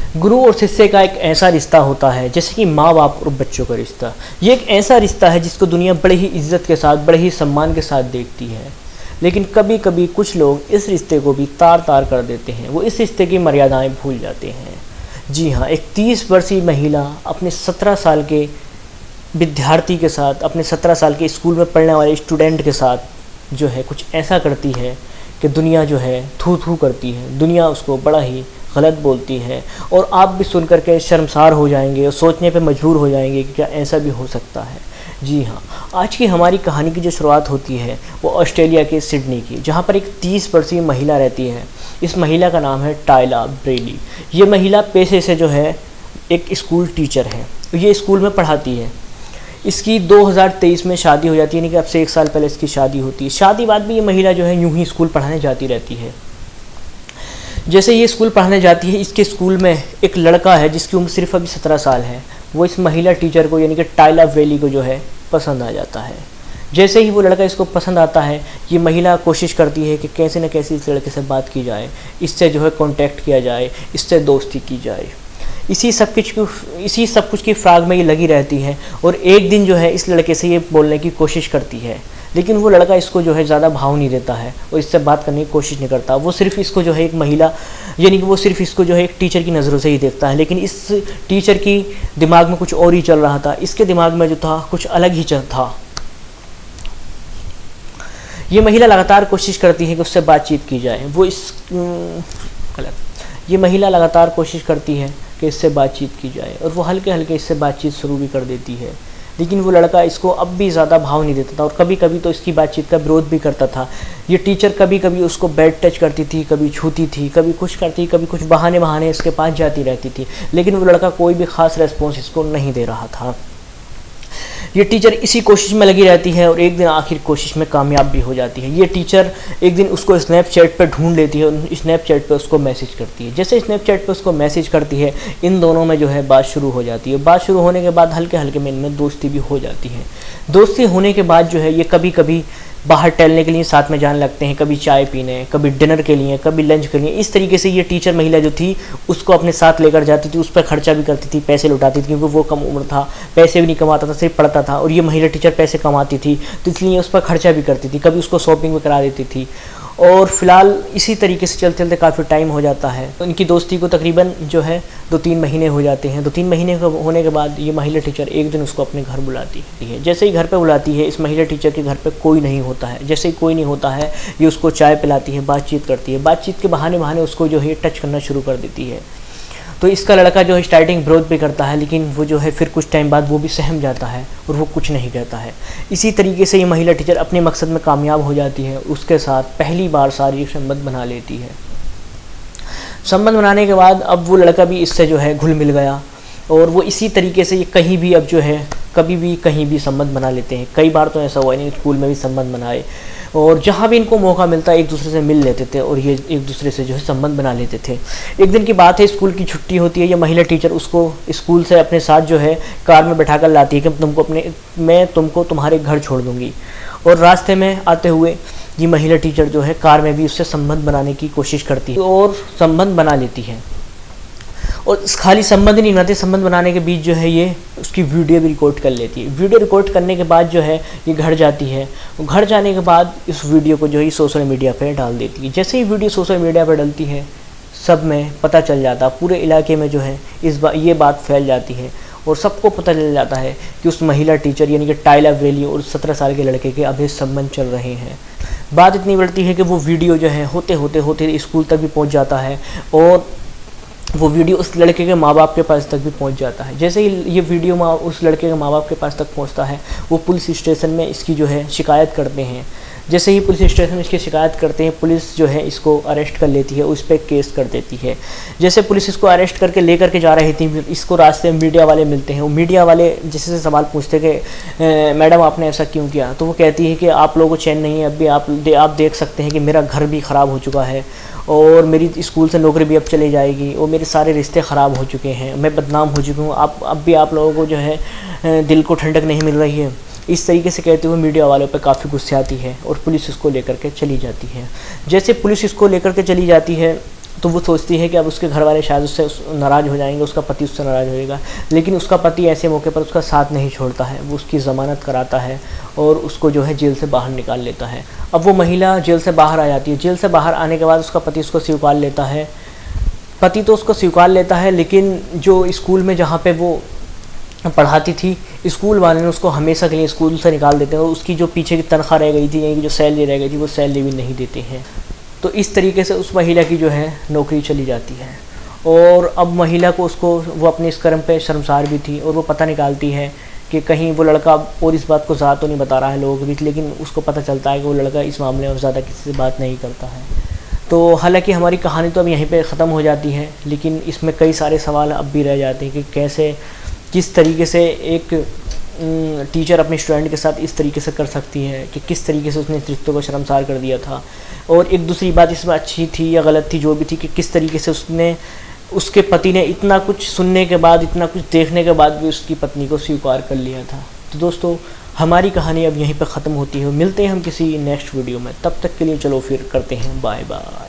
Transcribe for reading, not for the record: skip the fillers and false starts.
गुरु और शिष्य का एक ऐसा रिश्ता होता है जैसे कि माँ बाप और बच्चों का रिश्ता। ये एक ऐसा रिश्ता है जिसको दुनिया बड़े ही इज्जत के साथ, बड़े ही सम्मान के साथ देखती है। लेकिन कभी कभी कुछ लोग इस रिश्ते को भी तार तार कर देते हैं, वो इस रिश्ते की मर्यादाएं भूल जाते हैं। जी हाँ, एक 30 वर्षीय महिला अपने 17 साल के विद्यार्थी के साथ, अपने 17 साल के स्कूल में पढ़ने वाले स्टूडेंट के साथ जो है कुछ ऐसा करती है कि दुनिया जो है थू थू करती है, दुनिया उसको बड़ा ही गलत बोलती है। और आप भी सुन कर के शर्मसार हो जाएंगे और सोचने पे मजबूर हो जाएंगे कि क्या ऐसा भी हो सकता है। जी हाँ, आज की हमारी कहानी की जो शुरुआत होती है वो ऑस्ट्रेलिया के सिडनी की, जहाँ पर एक 30 वर्षीय महिला रहती है। इस महिला का नाम है टायला ब्रेली। ये महिला पेशे से जो है एक स्कूल टीचर है, ये स्कूल में पढ़ाती है। इसकी 2023 में शादी हो जाती है, यानी कि अब से 1 साल पहले इसकी शादी होती है। शादी बाद भी ये महिला जो है यूं ही स्कूल पढ़ाने जाती रहती है। जैसे ये स्कूल पढ़ाने जाती है, इसके स्कूल में एक लड़का है जिसकी उम्र सिर्फ अभी 17 साल है। वो इस महिला टीचर को, यानी कि टायला ब्रेली को जो है पसंद आ जाता है। जैसे ही वो लड़का इसको पसंद आता है, ये महिला कोशिश करती है कि कैसे न कैसे इस लड़के से बात की जाए, इससे जो है कांटेक्ट किया जाए, इससे दोस्ती की जाए। इसी सब कुछ की फ्राग में ये लगी रहती है। और एक दिन जो है इस लड़के से ये बोलने की कोशिश करती है, लेकिन वो लड़का इसको जो है ज़्यादा भाव नहीं देता है और इससे बात करने की कोशिश नहीं करता। वो सिर्फ इसको जो है एक महिला, यानी कि वो सिर्फ इसको जो है एक टीचर की नज़रों से ही देखता है। लेकिन इस टीचर की दिमाग में कुछ और ही चल रहा था, इसके दिमाग में जो था कुछ अलग ही था। ये महिला लगातार कोशिश करती है कि उससे बातचीत की जाए। ये महिला लगातार कोशिश करती है कि इससे बातचीत की जाए और वो हल्के हल्के इससे बातचीत शुरू भी कर देती है। लेकिन वो लड़का इसको अब भी ज़्यादा भाव नहीं देता था और कभी कभी तो इसकी बातचीत का विरोध भी करता था। ये टीचर कभी कभी उसको बैड टच करती थी, कभी छूती थी, कभी कुछ करती, कभी कुछ बहाने इसके पास जाती रहती थी। लेकिन वो लड़का कोई भी ख़ास रेस्पॉन्स इसको नहीं दे रहा था। ये टीचर इसी कोशिश में लगी रहती है और एक दिन आखिर कोशिश में कामयाब भी हो जाती है। ये टीचर एक दिन उसको स्नैपचैट पर ढूंढ लेती है और स्नैपचैट पर उसको मैसेज करती है। जैसे स्नैपचैट पर उसको मैसेज करती है, इन दोनों में जो है बात शुरू हो जाती है। बात शुरू होने के बाद हल्के हल्के में इनमें दोस्ती भी हो जाती है। दोस्ती होने के बाद जो है ये कभी कभी बाहर टहलने के लिए साथ में जाने लगते हैं, कभी चाय पीने, कभी डिनर के लिए, कभी लंच के लिए। इस तरीके से ये टीचर महिला जो थी उसको अपने साथ लेकर जाती थी, उस पर खर्चा भी करती थी, पैसे लुटाती थी, क्योंकि वो कम उम्र था, पैसे भी नहीं कमाता था, सिर्फ पढ़ता था। और ये महिला टीचर पैसे कमाती थी तो इसलिए उस पर खर्चा भी करती थी, कभी उसको शॉपिंग भी करा देती थी। और फिलहाल इसी तरीके से चलते चलते काफ़ी टाइम हो जाता है। तो इनकी दोस्ती को तकरीबन जो है 2-3 महीने हो जाते हैं। 2-3 महीने होने के बाद ये महिला टीचर एक दिन उसको अपने घर बुलाती है। जैसे ही घर पे बुलाती है, इस महिला टीचर के घर पे कोई नहीं होता है। जैसे ही कोई नहीं होता है, ये उसको चाय पिलाती है, बातचीत करती है। बातचीत के बहाने उसको जो है टच करना शुरू कर देती है। तो इसका लड़का जो है स्टार्टिंग विरोध भी करता है, लेकिन वो जो है फिर कुछ टाइम बाद वो भी सहम जाता है और वो कुछ नहीं कहता है। इसी तरीके से ये महिला टीचर अपने मकसद में कामयाब हो जाती है। उसके साथ पहली बार शारीरिक संबंध बना लेती है। संबंध बनाने के बाद अब वो लड़का भी इससे जो है घुल मिल गया और वो इसी तरीके से ये कहीं भी अब जो है कभी भी कहीं भी संबंध बना लेते हैं। कई बार तो ऐसा हुआ नहीं, स्कूल में भी संबंध बनाए और जहाँ भी इनको मौका मिलता है एक दूसरे से मिल लेते थे और ये एक दूसरे से जो है संबंध बना लेते थे। एक दिन की बात है, स्कूल की छुट्टी होती है। ये महिला टीचर उसको स्कूल से अपने साथ जो है कार में बैठा कर लाती है कि मैं तुमको तुम्हारे घर छोड़ दूँगी। और रास्ते में आते हुए ये महिला टीचर जो है कार में भी उससे संबंध बनाने की कोशिश करती है और संबंध बना लेती है। और खाली संबंध नहीं बनाते, संबंध बनाने के बीच जो है ये उसकी वीडियो भी रिकॉर्ड कर लेती है। वीडियो रिकॉर्ड करने के बाद जो है ये घर जाती है। घर जाने के बाद इस वीडियो को जो है सोशल मीडिया पे डाल देती है। जैसे ही वीडियो सोशल मीडिया पर डलती है, सब में पता चल जाता, पूरे इलाके में जो है ये बात फैल जाती है और सबको पता चल जाता है कि उस महिला टीचर यानी कि टायला ब्रेली और 17 साल के लड़के के अभी संबंध चल रहे हैं। बात इतनी बढ़ती है कि वो वीडियो जो है होते होते स्कूल तक भी पहुँच जाता है और वो वीडियो उस लड़के के माँ बाप के पास तक भी पहुंच जाता है। जैसे ही ये वीडियो उस लड़के के माँ बाप के पास तक पहुंचता है, वो पुलिस स्टेशन में इसकी जो है शिकायत करते हैं। जैसे ही पुलिस स्टेशन में इसकी शिकायत करते हैं, पुलिस जो है इसको अरेस्ट कर लेती है, उस पर केस कर देती है। जैसे पुलिस इसको अरेस्ट करके लेकर के जा रही थी, इसको रास्ते में मीडिया वाले मिलते हैं। वो मीडिया वाले जिससे सवाल पूछते कि मैडम आपने ऐसा क्यों किया, तो वो कहती है कि आप लोगों को चैन नहीं है, अभी आप देख सकते हैं कि मेरा घर भी ख़राब हो चुका है और मेरी स्कूल से नौकरी भी अब चली जाएगी और मेरे सारे रिश्ते ख़राब हो चुके हैं, मैं बदनाम हो चुकी हूँ, अब भी आप लोगों को जो है दिल को ठंडक नहीं मिल रही है। इस तरीके से कहते हुए मीडिया वालों पे काफ़ी गुस्से आती है और पुलिस इसको लेकर के चली जाती है। जैसे पुलिस इसको लेकर के चली जाती है, तो वो सोचती है कि अब उसके घर वाले शायद उससे नाराज़ हो जाएंगे, उसका पति उससे नाराज़ होएगा। लेकिन उसका पति ऐसे मौके पर उसका साथ नहीं छोड़ता है, वो उसकी ज़मानत कराता है और उसको जो है जेल से बाहर निकाल लेता है। अब वो महिला जेल से बाहर आ जाती है। जेल से बाहर आने के बाद उसका पति उसको स्वीकार लेता है। पति तो उसको स्वीकार लेता है, लेकिन जो स्कूल में जहाँ पे वो पढ़ाती थी, स्कूल वाले ने उसको हमेशा के लिए स्कूल से निकाल देते हैं और उसकी जो पीछे की तनख्वाह रह गई थी, यानी कि जो सैलरी रह गई थी, वो सैलरी भी नहीं देते हैं। तो इस तरीके से उस महिला की जो है नौकरी चली जाती है। और अब महिला को वो अपने इस कर्म पे शर्मसार भी थी और वो पता निकालती है कि कहीं वो लड़का और इस बात को ज़्यादा तो नहीं बता रहा है लोगों के बीच, लेकिन उसको पता चलता है कि वो लड़का इस मामले में ज़्यादा किसी से बात नहीं करता है। तो हालांकि हमारी कहानी तो अब यहीं पे ख़त्म हो जाती है, लेकिन इसमें कई सारे सवाल अब भी रह जाते हैं कि किस तरीके से एक टीचर अपने स्टूडेंट के साथ इस तरीके से कर सकती है, कि किस तरीके से उसने इस रिश्ते को शर्मसार कर दिया था। और एक दूसरी बात इसमें अच्छी थी या गलत थी जो भी थी, कि किस तरीके से उसके पति ने इतना कुछ सुनने के बाद, इतना कुछ देखने के बाद भी उसकी पत्नी को स्वीकार कर लिया था। तो दोस्तों, हमारी कहानी अब यहीं पर ख़त्म होती है। मिलते हैं हम किसी नेक्स्ट वीडियो में, तब तक के लिए चलो फिर करते हैं बाय बाय।